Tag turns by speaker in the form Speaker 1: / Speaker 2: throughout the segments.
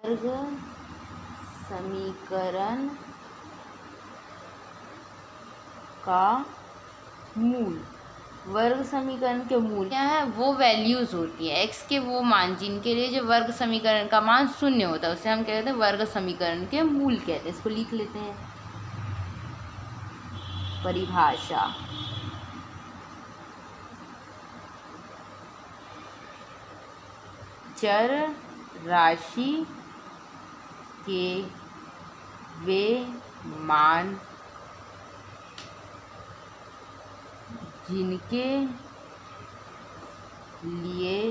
Speaker 1: वर्ग समीकरण का मूल। वर्ग समीकरण के मूल क्या है? वो वैल्यूज होती है x के वो मान जिनके लिए जो वर्ग समीकरण का मान शून्य होता है, उसे हम कहते हैं वर्ग समीकरण के मूल कहते हैं। इसको लिख लेते हैं। परिभाषा। चर राशि के वे मान जिनके लिए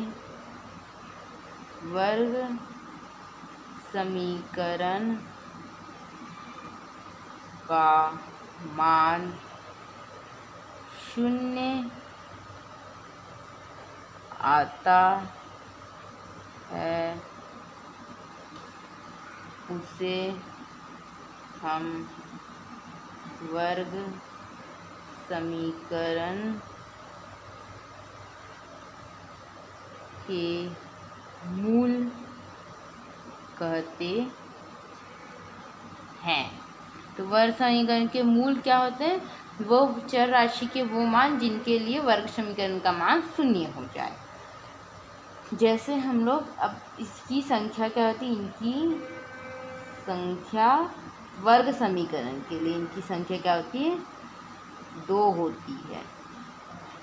Speaker 1: वर्ग समीकरण का मान शून्य आता है, उसे हम वर्ग समीकरण के मूल कहते हैं। तो वर्ग समीकरण के मूल क्या होते हैं? वो चर राशि के वो मान जिनके लिए वर्ग समीकरण का मान शून्य हो जाए। जैसे हम लोग अब इसकी संख्या क्या होती है? इनकी संख्या वर्ग समीकरण के लिए इनकी संख्या क्या होती है? 2 होती है।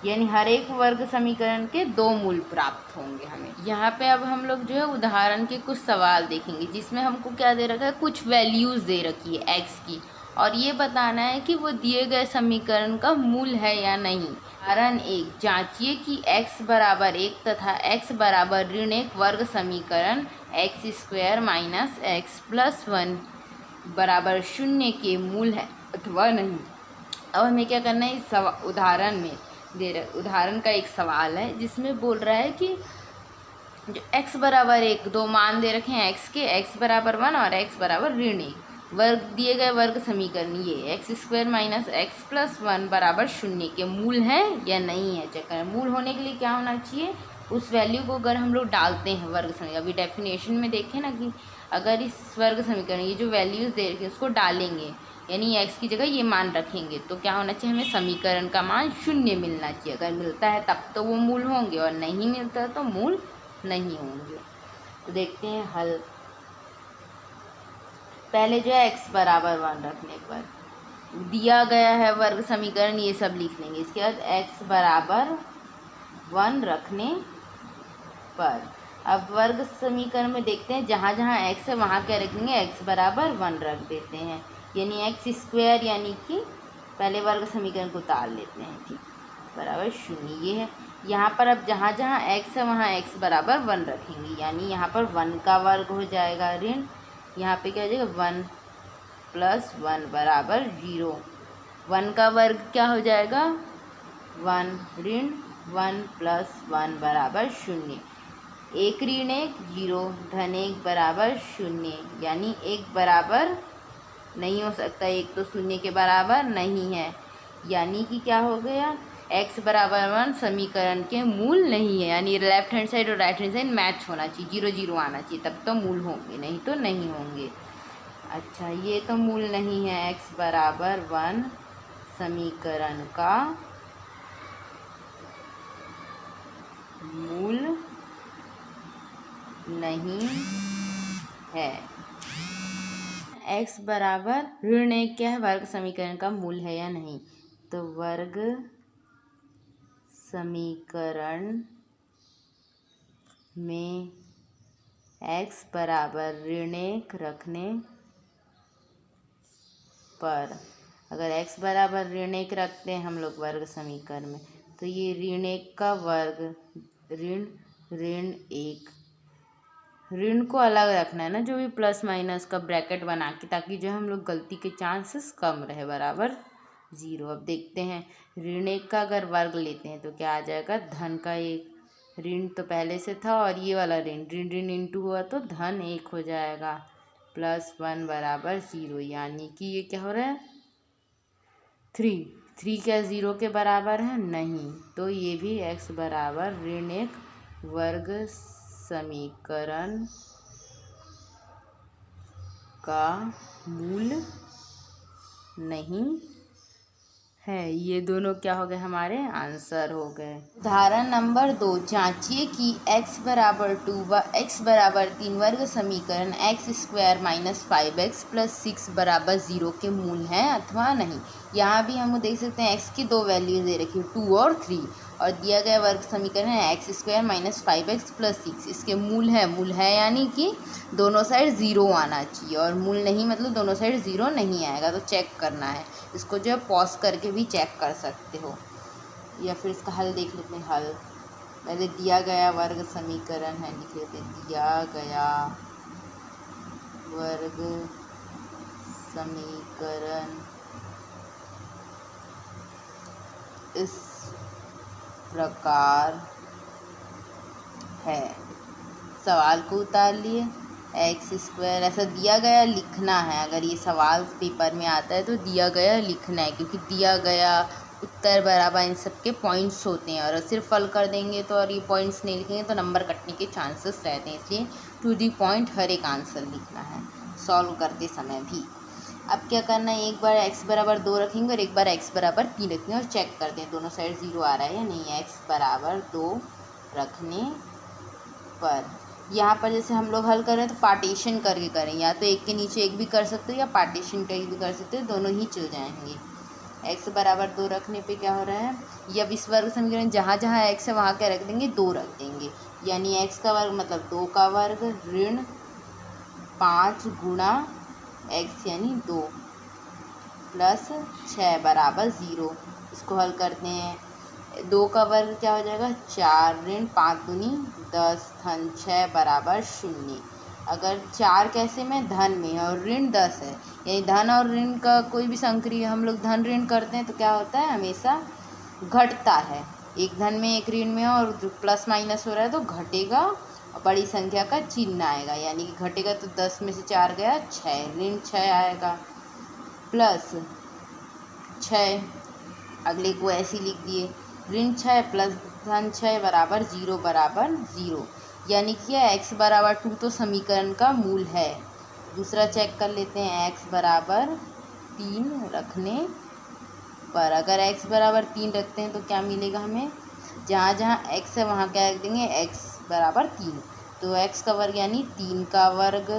Speaker 1: यानी हर एक वर्ग समीकरण के 2 मूल प्राप्त होंगे हमें। यहाँ पे अब हम लोग जो है उदाहरण के कुछ सवाल देखेंगे, जिसमें हमको क्या दे रखा है? कुछ वैल्यूज दे रखी है x की, और ये बताना है कि वो दिए गए समीकरण का मूल है या नहीं। उदाहरण 1, जांचिए कि x बराबर 1 तथा x बराबर ऋण 1 वर्ग समीकरण x² माइनस x प्लस 1 बराबर 0 के मूल है अथवा नहीं। अब हमें क्या करना है? इस उदाहरण में उदाहरण का एक सवाल है जिसमें बोल रहा है कि जो x बराबर 1 2 मान दे रखे हैं x के, x बराबर 1 और x बराबर ऋण 1 वर्ग दिए गए वर्ग समीकरण ये x² माइनस x प्लस 1 बराबर 0 के मूल हैं या नहीं है चेक करें। मूल होने के लिए क्या होना चाहिए? उस वैल्यू को अगर हम लोग डालते हैं वर्ग समीकरण, अभी डेफिनेशन में देखें ना कि अगर इस वर्ग समीकरण ये जो वैल्यूज़ दे रखे हैं उसको डालेंगे, यानी x की जगह ये मान रखेंगे, तो क्या होना चाहिए? हमें समीकरण का मान 0 मिलना चाहिए। अगर मिलता है तब तो वो मूल होंगे, और नहीं मिलता तो मूल नहीं होंगे। तो देखते हैं हल। पहले जो है x बराबर 1 रखने पर दिया गया है वर्ग समीकरण, ये सब लिख लेंगे। इसके बाद x बराबर 1 रखने पर अब वर्ग समीकरण में देखते हैं जहाँ जहाँ x है वहाँ क्या रख देंगे? x बराबर 1 रख देते हैं, यानी x², यानी कि पहले वर्ग समीकरण को उतार लेते हैं, ठीक, बराबर 0 ये है। यहाँ पर अब जहाँ जहाँ x है वहाँ x बराबर 1 रखेंगे, यानी यहाँ पर 1 का वर्ग हो जाएगा ऋण, यहाँ पे क्या हो जाएगा? 1 प्लस 1 बराबर 0। 1 का वर्ग क्या हो जाएगा? 1 ऋण 1 प्लस 1 बराबर 0। 1 ऋण 1 0, धन 1 बराबर 0, यानी 1 बराबर नहीं हो सकता, 1 तो 0 के बराबर नहीं है, यानी कि क्या हो गया? x बराबर 1 समीकरण के मूल नहीं है, यानी लेफ्ट हैंड साइड और राइट हैंड साइड मैच होना चाहिए, 0 0 आना चाहिए, तब तो मूल होंगे, नहीं तो नहीं होंगे। अच्छा, ये तो मूल नहीं है। x बराबर 1 समीकरण का मूल नहीं है। x बराबर ऋण 1 क्या है? वर्ग समीकरण का मूल है या नहीं? तो वर्ग समीकरण में x बराबर ऋण 1 रखने पर, अगर x बराबर ऋण 1 रखते हैं हम लोग वर्ग समीकरण में, तो ये ऋण 1 का वर्ग ऋण ऋण 1, ऋण को अलग रखना है ना, जो भी प्लस माइनस का ब्रैकेट बना के, ताकि जो हम लोग गलती के चांसेस कम रहे, बराबर 0। अब देखते हैं ऋण 1 का अगर वर्ग लेते हैं तो क्या आ जाएगा? धन का 1, ऋण तो पहले से था और ये वाला ऋण ऋण ऋण इंटू हुआ तो धन 1 हो जाएगा, प्लस 1 बराबर 0, यानी कि ये क्या हो रहा है? 3 क्या 0 के बराबर है? नहीं, तो ये भी x बराबर ऋण 1 वर्ग समीकरण का मूल नहीं है। ये दोनों क्या हो गए, हमारे आंसर हो गए। उदाहरण नंबर 2, जांचिए कि x बराबर 2 व x बराबर 3 वर्ग समीकरण x² - 5x + 6 बराबर 0 के मूल हैं अथवा नहीं। यहाँ भी हम देख सकते हैं x की दो वैल्यूज दे रखी है 2 और 3, और दिया गया वर्ग समीकरण है x² - 5x + 6। इसके मूल है यानी कि दोनों साइड 0 आना चाहिए, और मूल नहीं मतलब दोनों साइड 0 नहीं आएगा, तो चेक करना है। इसको जो है पॉज करके भी चेक कर सकते हो, या फिर इसका हल देख लेते हैं। हल पहले दिया गया वर्ग समीकरण है, लिख लेते हैं दिया गया वर्ग समीकरण इस प्रकार है। सवाल को उतार लिए, x², ऐसा दिया गया लिखना है। अगर ये सवाल पेपर में आता है तो दिया गया लिखना है, क्योंकि दिया गया उत्तर बराबर इन सब के पॉइंट्स होते हैं, और सिर्फ हल कर देंगे तो और ये पॉइंट्स नहीं लिखेंगे तो नंबर कटने के चांसेस रहते हैं। इसलिए टू दी पॉइंट हर एक आंसर लिखना है सॉल्व करते समय भी। अब क्या करना है, एक बार x बराबर 2 रखेंगे और एक बार x बराबर 3 रखेंगे और चेक करते हैं दोनों साइड 0 आ रहा है या नहीं है। x बराबर 2 रखने पर यहाँ पर जैसे हम लोग हल कर रहे हैं तो पार्टीशन करके करें, या तो एक के नीचे एक भी कर सकते हो या पार्टीशन करके भी कर सकते हो, दोनों ही चल जाएंगे। x बराबर 2 रखने पे क्या हो रहा है, ये अब इस वर्ग समीकरण जहाँ जहाँ x है वहाँ क्या रख देंगे, 2 रख देंगे, यानी x का वर्ग मतलब 2 का वर्ग ऋण 5 गुणा x यानी 2 प्लस 6 बराबर 0। इसको हल करते हैं, 2 का वर्ग क्या हो जाएगा 4 ऋण 5 दूनी 10 धन 6 बराबर 0। अगर 4 कैसे में, धन में, और ऋण 10 है, यानी धन और ऋण का कोई भी संक्रिय हम लोग धन ऋण करते हैं तो क्या होता है, हमेशा घटता है। एक धन में एक ऋण में और प्लस माइनस हो रहा है तो घटेगा, और बड़ी संख्या का चिन्ह आएगा, यानी कि घटेगा तो 10 में से 4 गया 6, ऋण 6 आएगा प्लस 6, अगले को ऐसे लिख दिए ऋण 6 प्लस धन 6 बराबर 0 बराबर 0, यानी कि x बराबर 2 तो समीकरण का मूल है। दूसरा चेक कर लेते हैं, x बराबर 3 रखने पर, अगर x बराबर 3 रखते हैं तो क्या मिलेगा हमें, जहाँ जहाँ x है वहाँ क्या रख देंगे, x बराबर 3, तो x का वर्ग यानी 3 का वर्ग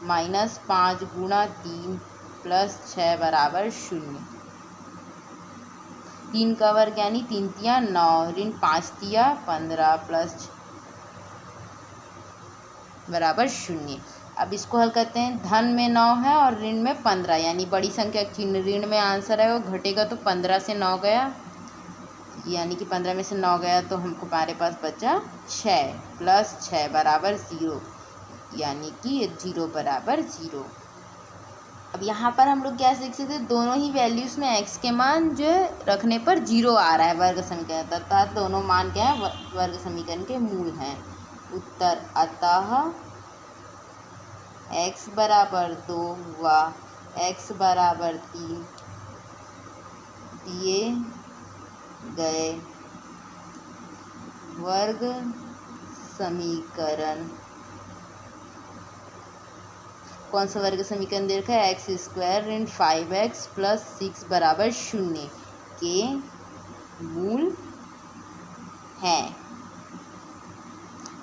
Speaker 1: माइनस 5 गुणा 3 प्लस 6 बराबर 0। 3 का वर्ग यानी 3 तिया 9 ऋण 5 तिया 15 प्लस बराबर 0। अब इसको हल करते हैं, धन में 9 है और ऋण में 15, यानी बड़ी संख्या चिन्ह ऋण में आंसर है वो घटेगा, तो 15 से 9 गया, यानी कि 15 में से 9 गया तो हमको हमारे पास बचा 6 प्लस 6 बराबर 0, यानी कि 0 बराबर 0। अब यहाँ पर हम लोग क्या सीख सकते हैं, दोनों ही वैल्यूज़ में x के मान जो रखने पर 0 आ रहा है वर्ग समीकरण, तथा दोनों मान क्या है, वर्ग समीकरण के मूल हैं। उत्तर अतः x बराबर 2 व x बराबर 3 दिए गए वर्ग समीकरण, कौन सा वर्ग समीकरण दे रखा है, x² ऋण 5x प्लस 6 बराबर 0 के मूल हैं।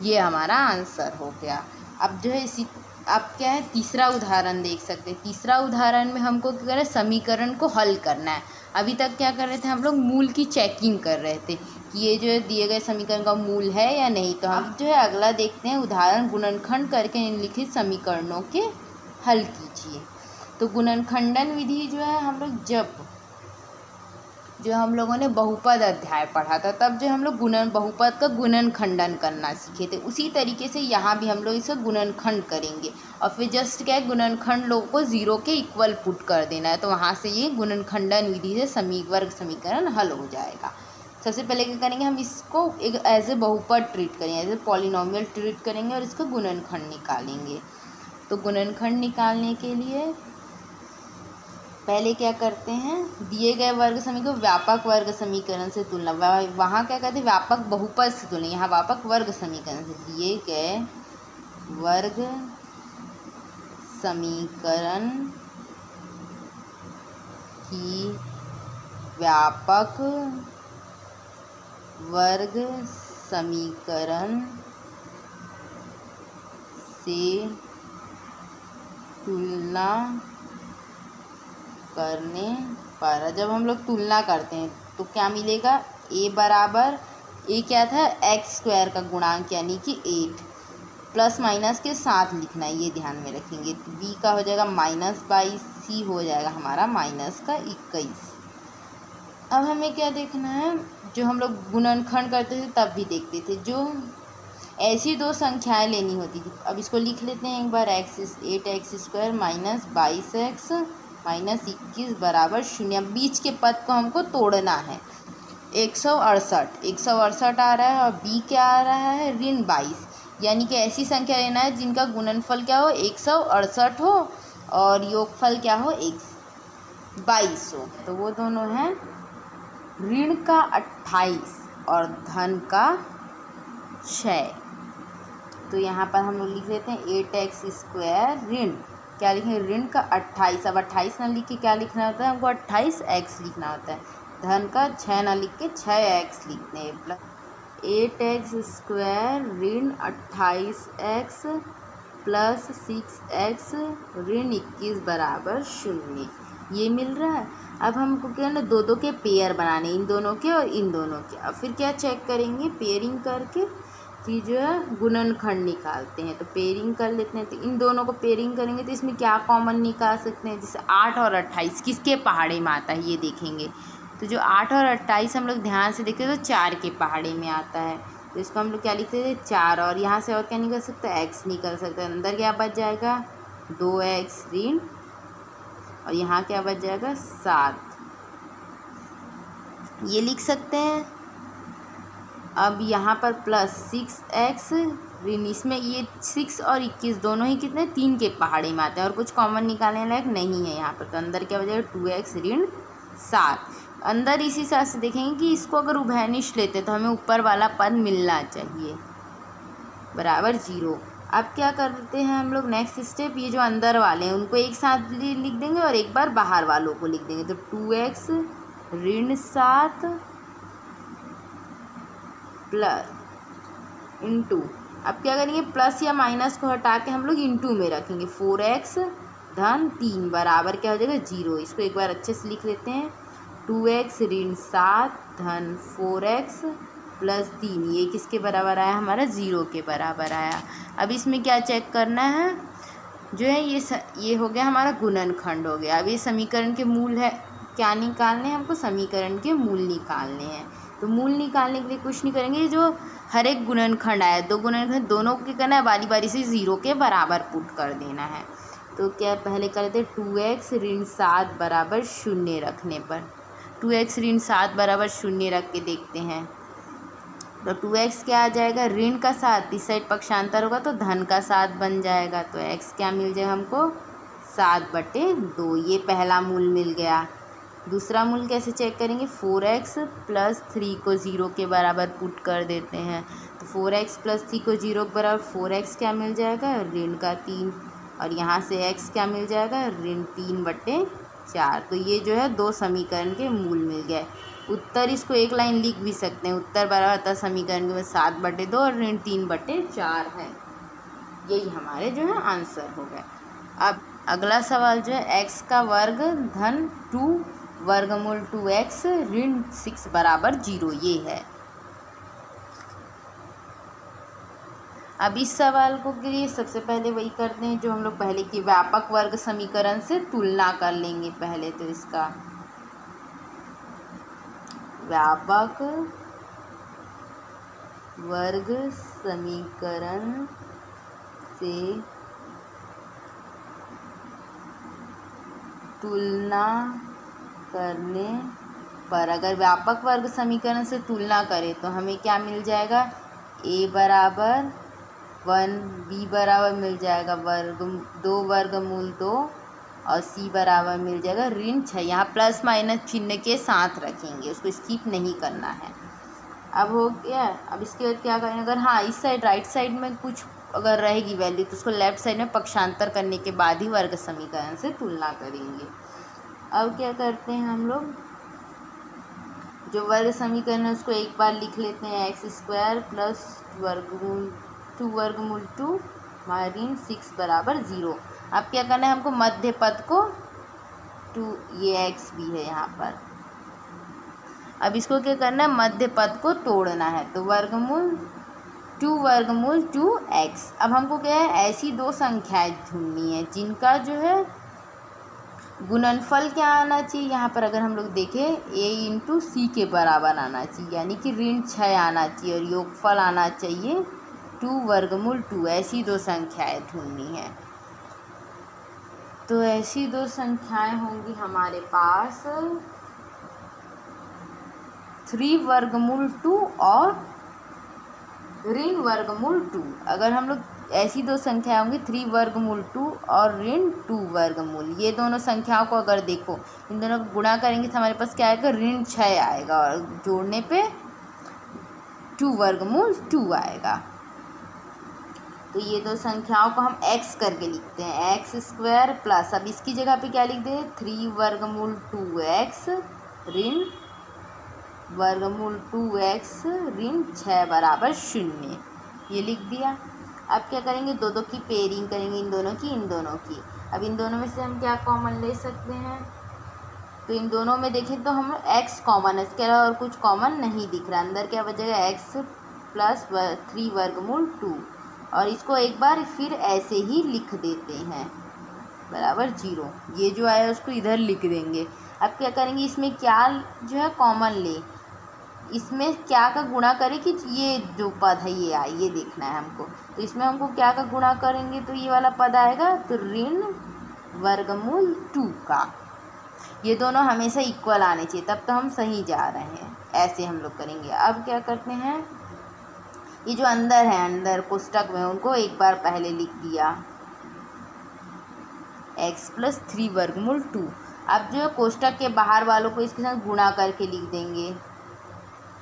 Speaker 1: ये हमारा आंसर हो गया। अब जो है इसी, अब क्या है, तीसरा उदाहरण देख सकते हैं। तीसरा उदाहरण में हमको क्या करना है, समीकरण को हल करना है। अभी तक क्या कर रहे थे हम लोग, मूल की चेकिंग कर रहे थे कि ये जो है दिए गए समीकरण का मूल है या नहीं। तो हम जो है अगला देखते हैं, उदाहरण गुणनखंड करके निम्नलिखित समीकरणों के हल कीजिए। तो गुणनखंडन विधि जो है हम लोग जो हम लोगों ने बहुपद अध्याय पढ़ा था तब जो हम लोग बहुपद का गुणनखंडन करना सीखे थे, उसी तरीके से यहाँ भी हम लोग इसका गुणनखंड करेंगे, और फिर जस्ट क्या है, गुणनखंड लोगों को 0 के इक्वल पुट कर देना है, तो वहाँ से ये गुणनखंडन विधि से वर्ग समीकरण हल हो जाएगा। सबसे पहले क्या करेंगे, हम इसको एक एज ए बहुपद ट्रीट करेंगे, एज ए पॉलिनोमियल ट्रीट करेंगे और इसका गुणनखंड निकालेंगे। तो गुणनखंड निकालने के लिए पहले क्या करते हैं, दिए गए वर्ग समीकरण व्यापक वर्ग समीकरण से तुलना, वहाँ क्या कहते हैं, व्यापक बहुपद से तुलना, यहाँ व्यापक वर्ग समीकरण से। दिए गए वर्ग समीकरण की व्यापक वर्ग समीकरण से तुलना करने पर, जब हम लोग तुलना करते हैं तो क्या मिलेगा, a बराबर, a क्या था, एक्स स्क्वायर का गुणांक यानी कि 8, प्लस माइनस के साथ लिखना है, ये ध्यान में रखेंगे। तो b का हो जाएगा -22, c हो जाएगा हमारा -21। अब हमें क्या देखना है, जो हम लोग गुणनखंड करते थे तब भी देखते थे, जो ऐसी दो संख्याएं लेनी होती थी। अब इसको लिख लेते हैं एक बार, 8x² -22x -21 बराबर 0। बीच के पद को हमको तोड़ना है। 168 आ रहा है और b क्या आ रहा है, -22, यानी कि ऐसी संख्या लेना है जिनका गुणनफल क्या हो, 168 हो और योगफल क्या हो, 22 हो। तो वो दोनों हैं ऋण का 28 और धन का 6। तो यहाँ पर हम लोग लिख लेते हैं 8x² ऋण, क्या लिखेंगे, ऋण का 28। अब 28 ना लिख के क्या लिखना होता है हमको, 28x लिखना होता है। धन का 6 ना लिख के 6x लिखते हैं। प्लस 8x² ऋण 28x प्लस 6x ऋण 21 बराबर 0, ये मिल रहा है। अब हमको क्या है, दो के पेयर बनाने, इन दोनों के और इन दोनों के। अब फिर क्या चेक करेंगे, पेयरिंग करके कि जो है गुणनखंड निकालते हैं। तो पेयरिंग कर लेते हैं। तो इन दोनों को पेयरिंग करेंगे तो इसमें क्या कॉमन निकाल सकते हैं, जैसे 8 और 28 किसके पहाड़े में आता है ये देखेंगे। तो जो 8 और 28 हम लोग ध्यान से देखें तो 4 के पहाड़े में आता है। तो इसको हम लोग क्या लिखते थे, 4, और यहाँ से और क्या निकल सकता है, x निकल सकता है। अंदर क्या बच जाएगा, 2x ऋण, और यहाँ क्या बच जाएगा, 7, ये लिख सकते हैं। अब यहाँ पर प्लस 6x ऋण, इसमें ये 6 और 21 दोनों ही कितने, 3 के पहाड़े में आते हैं और कुछ कॉमन निकालने लायक नहीं है यहाँ पर। तो अंदर क्या बचेगा, 2x ऋण 7। अंदर इसी हिसाब से देखेंगे कि इसको अगर उभयनिष्ठ लेते तो हमें ऊपर वाला पद मिलना चाहिए, बराबर 0। अब क्या करते हैं हम लोग, नेक्स्ट स्टेप, ये जो अंदर वाले हैं उनको एक साथ लिख देंगे और एक बार बाहर वालों को लिख देंगे। तो 2x ऋण 7 प्लस इंटू, अब क्या करेंगे, प्लस या माइनस को हटा के हम लोग इंटू में रखेंगे, 4x धन 3 बराबर क्या हो जाएगा, 0। इसको एक बार अच्छे से लिख लेते हैं, 2x ऋण 7 धन 4x प्लस 3, ये किसके बराबर आया हमारा, 0 के बराबर आया। अब इसमें क्या चेक करना है, जो है ये हो गया हमारा गुणनखंड हो गया। अब ये समीकरण के मूल है, क्या निकालने हैं हमको, समीकरण के मूल निकालने हैं। तो मूल निकालने के लिए कुछ नहीं करेंगे, जो हर एक गुणनखंड आया, दो गुणनखंड दोनों को करना है, बारी बारी से 0 के बराबर पुट कर देना है। तो क्या पहले करते, 2x ऋण 7 बराबर 0 रखने पर, 2x ऋण 7 बराबर 0 रख के देखते हैं। तो 2x क्या आ जाएगा, ऋण का 7, इस साइड पक्षांतर होगा तो धन का 7 बन जाएगा। तो x क्या मिल जाएगा हमको, 7/2, ये पहला मूल मिल गया। दूसरा मूल कैसे चेक करेंगे, 4x प्लस 3 को 0 के बराबर पुट कर देते हैं। तो 4x प्लस 3 को 0 के बराबर 4x क्या मिल जाएगा, ऋण का 3, और यहाँ से x क्या मिल जाएगा, ऋण 3/4। तो ये जो है दो समीकरण के मूल मिल गए। उत्तर इसको एक लाइन लिख भी सकते हैं, उत्तर बराबर था समीकरण के 7/2 और ऋण 3/4 है। यही हमारे जो है आंसर हो गए। अब अगला सवाल जो है, x का वर्ग धन 2 वर्गमूल 2x ऋण 6 बराबर 0, ये है। अब इस सवाल को के लिए सबसे पहले वही करते हैं जो हम लोग पहले की व्यापक वर्ग समीकरण से तुलना कर लेंगे। पहले तो इसका व्यापक वर्ग समीकरण से तुलना करने पर, अगर व्यापक वर्ग समीकरण से तुलना करें तो हमें क्या मिल जाएगा, a बराबर 1, b बराबर मिल जाएगा 2 वर्गमूल 2 और c बराबर मिल जाएगा ऋण 6। यहाँ प्लस माइनस चिन्ह के साथ रखेंगे, उसको स्किप नहीं करना है। अब हो गया। अब इसके बाद क्या करेंगे, अगर हाँ इस साइड राइट साइड में कुछ अगर रहेगी वैल्यू तो उसको लेफ्ट साइड में पक्षांतर करने के बाद ही वर्ग समीकरण से तुलना करेंगे। अब क्या करते हैं हम लोग, जो वर्ग समीकरण है उसको एक बार लिख लेते हैं, x² प्लस वर्गमूल 2 माइनस 6 बराबर 0। अब क्या करना है हमको, मध्य पद को 2, ये x भी है यहाँ पर, अब इसको क्या करना है, मध्य पद को तोड़ना है। तो वर्गमूल 2x। अब हमको क्या है, ऐसी दो संख्याएं ढूंढनी है जिनका जो है गुणनफल क्या आना चाहिए, यहाँ पर अगर हम लोग देखें a × c के बराबर आना चाहिए, यानी कि ऋण 6 आना चाहिए, और योगफल आना चाहिए 2√2। ऐसी दो संख्याएं ढूंढनी है। तो ऐसी दो संख्याएं होंगी हमारे पास 3√2 और ऋण √2। अगर हम लोग ऐसी दो संख्या होंगी 3√2 और ऋण 2√, ये दोनों संख्याओं को अगर देखो, इन दोनों को गुणा करेंगे तो हमारे पास क्या आएगा, ऋण 6 आएगा, और जोड़ने पे 2√2 आएगा। तो ये दो संख्याओं को हम x करके लिखते हैं, x² प्लस, अब इसकी जगह पे क्या लिख दें, 3√2x ऋण √2x ऋण 6 बराबर 0, ये लिख दिया। अब क्या करेंगे, दो की पेयरिंग करेंगे, इन दोनों की। अब इन दोनों में से हम क्या कॉमन ले सकते हैं, तो इन दोनों में देखें तो हम x कॉमन है, इसके अलावा और कुछ कॉमन नहीं दिख रहा। अंदर क्या बचेगा, x प्लस 3√2, और इसको एक बार फिर ऐसे ही लिख देते हैं बराबर 0। ये जो आया उसको इधर लिख देंगे। अब क्या करेंगे, इसमें क्या जो है कॉमन ले, इसमें क्या का गुणा करें कि ये जो पद है ये आए, ये देखना है हमको। तो इसमें हमको क्या का गुणा करेंगे तो ये वाला पद आएगा, तो ऋण √2 का। ये दोनों हमेशा इक्वल आने चाहिए, तब तो हम सही जा रहे हैं। ऐसे हम लोग करेंगे। अब क्या करते हैं, ये जो अंदर है, अंदर कोष्टक में, उनको एक बार पहले लिख दिया, x प्लस 3√2। अब जो कोष्टक के बाहर वालों को इसके साथ गुणा करके लिख देंगे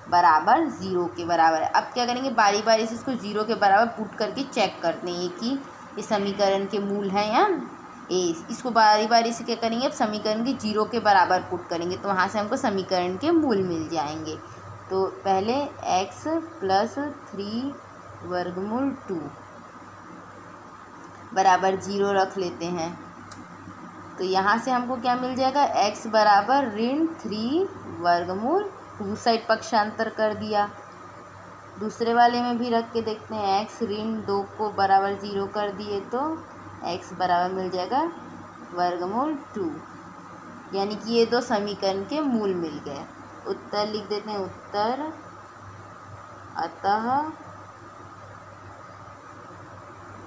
Speaker 1: बराबर 0 के बराबर है। अब क्या करेंगे, बारी बारी से इसको 0 के बराबर पुट करके चेक करते हैं कि ये समीकरण के मूल हैं या ए। इसको बारी बारी से क्या करेंगे, अब समीकरण के 0 के बराबर पुट करेंगे, तो वहाँ से हमको समीकरण के मूल मिल जाएंगे। तो पहले x प्लस 3√2 बराबर 0 रख लेते हैं। तो यहाँ से हमको क्या मिल जाएगा, x बराबर ऋण 3√2, साइड पक्षांतर कर दिया। दूसरे वाले में भी रख के देखते हैं, x ऋण 2 को बराबर 0 कर दिए तो x बराबर मिल जाएगा √2, यानी कि ये दो समीकरण के मूल मिल गए। उत्तर लिख देते हैं, उत्तर अतः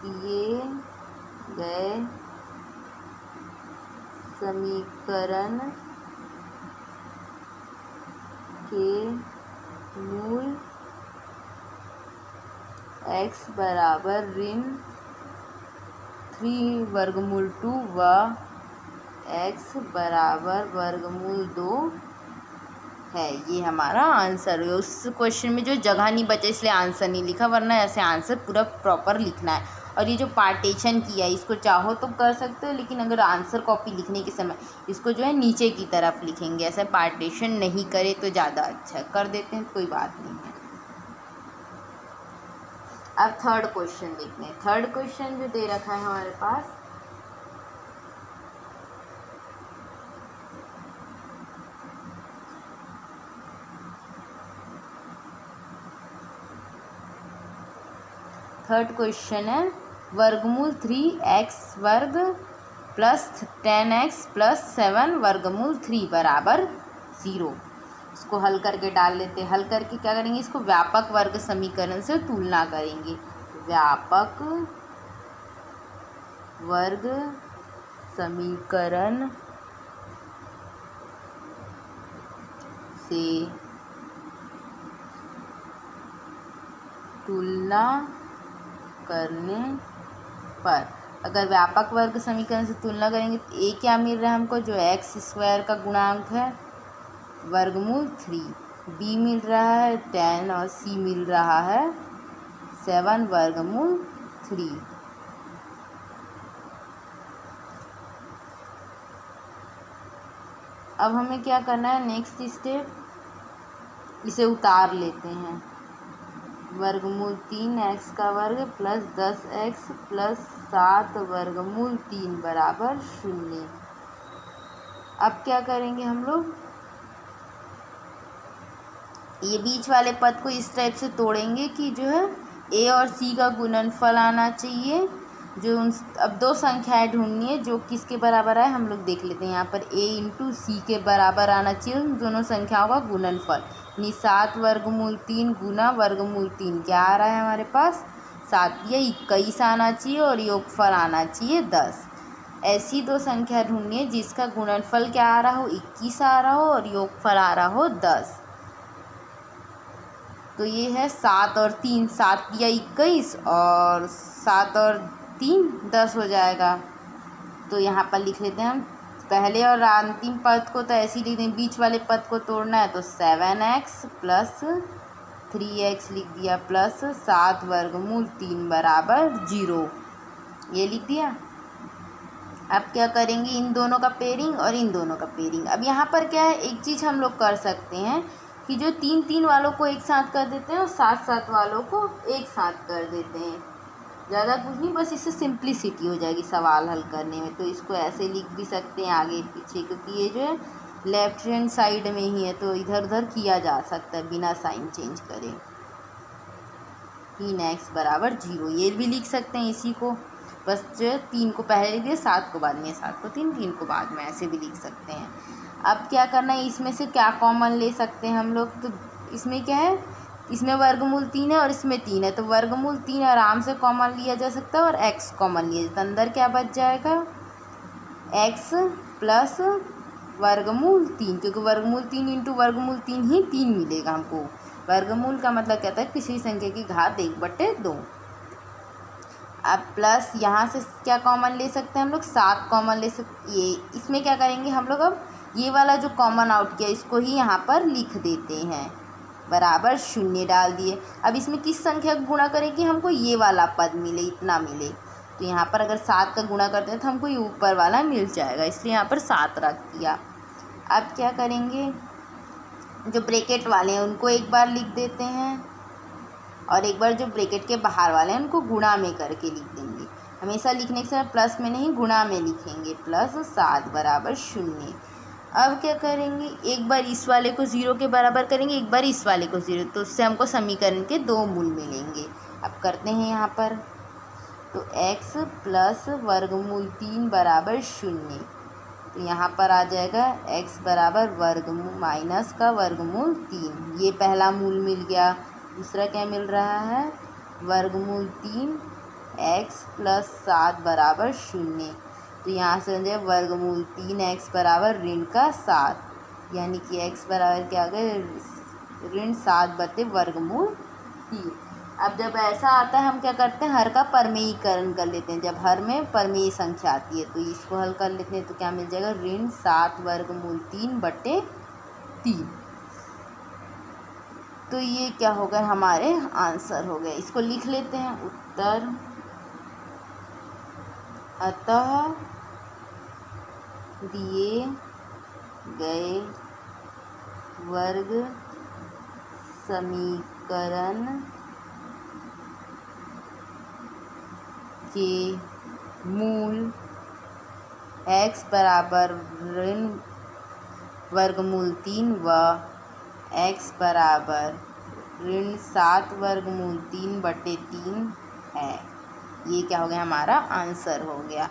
Speaker 1: दिए गए समीकरण के मूल x बराबर ऋण 3√2 व x बराबर √2 है। ये हमारा आंसर है। उस क्वेश्चन में जो जगह नहीं बचा इसलिए आंसर नहीं लिखा, वरना ऐसे आंसर पूरा प्रॉपर लिखना है। और ये जो पार्टीशन किया है इसको चाहो तो कर सकते हो, लेकिन अगर आंसर कॉपी लिखने के समय इसको जो है नीचे की तरफ लिखेंगे, ऐसा पार्टीशन नहीं करे तो ज़्यादा अच्छा। कर देते हैं, कोई बात नहीं है। अब थर्ड क्वेश्चन देखते हैं। थर्ड क्वेश्चन जो दे रखा है हमारे पास, थर्ड क्वेश्चन है वर्गमूल 3x² प्लस 10x प्लस 7√3 बराबर 0। इसको हल करके डाल लेते हैं। हल करके क्या करेंगे, इसको व्यापक वर्ग समीकरण से तुलना करेंगे। व्यापक वर्ग समीकरण से तुलना करने पर, अगर व्यापक वर्ग समीकरण से तुलना करेंगे तो ए क्या मिल रहा है हमको, जो x² का गुणांक है √3, b मिल रहा है 10 और c मिल रहा है 7√3। 3। अब हमें क्या करना है, नेक्स्ट स्टेप, इसे उतार लेते हैं। वर्गमूल 3x का वर्ग प्लस 10x प्लस 7 वर्गमूल 3 बराबर 0। अब क्या करेंगे हम लोग, ये बीच वाले पद को इस टाइप से तोड़ेंगे कि जो है a और c का गुणनफल आना चाहिए। जो अब दो संख्याएं ढूंढनी है जो किसके बराबर है, हम लोग देख लेते हैं। यहाँ पर a इंटू सी के बराबर आना चाहिए उन दोनों संख्याओं का गुणनफल, यानी 7 वर्गमूल 3 गुना वर्गमूल 3 क्या आ रहा है हमारे पास 7 या 21 आना चाहिए और योगफल आना चाहिए 10। ऐसी दो संख्या ढूंढनी है जिसका गुणनफल क्या आ रहा हो 21 आ रहा हो और योगफल आ रहा हो 10। तो ये है 7 और 3, 7 या 21 और 7 और 3 10 हो जाएगा। तो यहाँ पर लिख लेते हैं हम पहले और अंतिम पद को, तो ऐसे ही लिख दें। बीच वाले पद को तोड़ना है तो 7x प्लस 3x लिख दिया प्लस 7 वर्गमूल 3 बराबर 0, ये लिख दिया। अब क्या करेंगे, इन दोनों का पेयरिंग और इन दोनों का पेयरिंग। अब यहाँ पर क्या है, एक चीज़ हम लोग कर सकते हैं कि जो 3 3 वालों को एक साथ कर देते हैं और 7 7 वालों को एक साथ कर देते हैं। ज़्यादा कुछ नहीं, बस इससे सिंप्लिसिटी हो जाएगी सवाल हल करने में। तो इसको ऐसे लिख भी सकते हैं आगे पीछे, क्योंकि ये जो है लेफ्ट हैंड साइड में ही है तो इधर उधर किया जा सकता है बिना साइन चेंज करे। 3x बराबर 0, ये भी लिख सकते हैं इसी को, बस जो है 3 को पहले लिख दिया 7 को बाद में, 7 को 3 3 को बाद में, ऐसे भी लिख सकते हैं। अब क्या करना है, इसमें से क्या कॉमन ले सकते हैं हम लोग, तो इसमें क्या है, इसमें वर्गमूल 3 है और इसमें 3 है, तो वर्गमूल 3 आराम से कॉमन लिया जा सकता है और x कॉमन लिया जाता है। अंदर क्या बच जाएगा, x प्लस वर्गमूल 3, क्योंकि वर्गमूल 3 इंटू वर्गमूल 3 ही 3 मिलेगा हमको। वर्गमूल का मतलब कहता है किसी संख्या की घात 1/2। अब प्लस यहाँ से क्या कॉमन ले सकते हैं हम लोग, 7 कॉमन ले सकते। ये इसमें क्या करेंगे हम लोग, अब ये वाला जो कॉमन आउट किया इसको ही यहाँ पर लिख देते हैं, बराबर 0 डाल दिए। अब इसमें किस संख्या का गुणा करें कि हमको ये वाला पद मिले, इतना मिले, तो यहाँ पर अगर 7 का गुणा करते हैं तो हमको ये ऊपर वाला मिल जाएगा, इसलिए यहाँ पर 7 रख दिया। अब क्या करेंगे, जो ब्रैकेट वाले हैं उनको एक बार लिख देते हैं और एक बार जो ब्रैकेट के बाहर वाले हैं उनको गुणा में करके लिख देंगे। हमेशा लिखने के समय प्लस में नहीं गुणा में लिखेंगे, प्लस 7 बराबर 0। अब क्या करेंगे, एक बार इस वाले को 0 के बराबर करेंगे, एक बार इस वाले को 0, तो उससे हमको समीकरण के 2 मूल मिलेंगे। अब करते हैं यहाँ पर, तो x प्लस वर्गमूल 3 बराबर 0, तो यहाँ पर आ जाएगा x बराबर वर्गमूल माइनस का वर्गमूल 3, ये पहला मूल मिल गया। दूसरा क्या मिल रहा है, वर्गमूल 3 x प्लस 7 बराबर 0, तो यहाँ से हो जाए वर्गमूल 3x बराबर ऋण का 7, यानी कि x बराबर क्या आ गया, ऋण 7 बटे वर्गमूल 3। अब जब ऐसा आता है हम क्या करते हैं, हर का परमेयीकरण कर लेते हैं। जब हर में परमेयी संख्या आती है तो इसको हल कर लेते हैं, तो क्या मिल जाएगा, ऋण 7 वर्गमूल 3 बटे 3। तो ये क्या हो गया, हमारे आंसर हो गए। इसको लिख लेते हैं, उत्तर अतः दिए गए वर्ग समीकरण के मूल x बराबर ऋण वर्गमूल 3 व x बराबर ऋण 7 वर्गमूल 3 बटे 3 है। ये क्या हो गया, हमारा आंसर हो गया।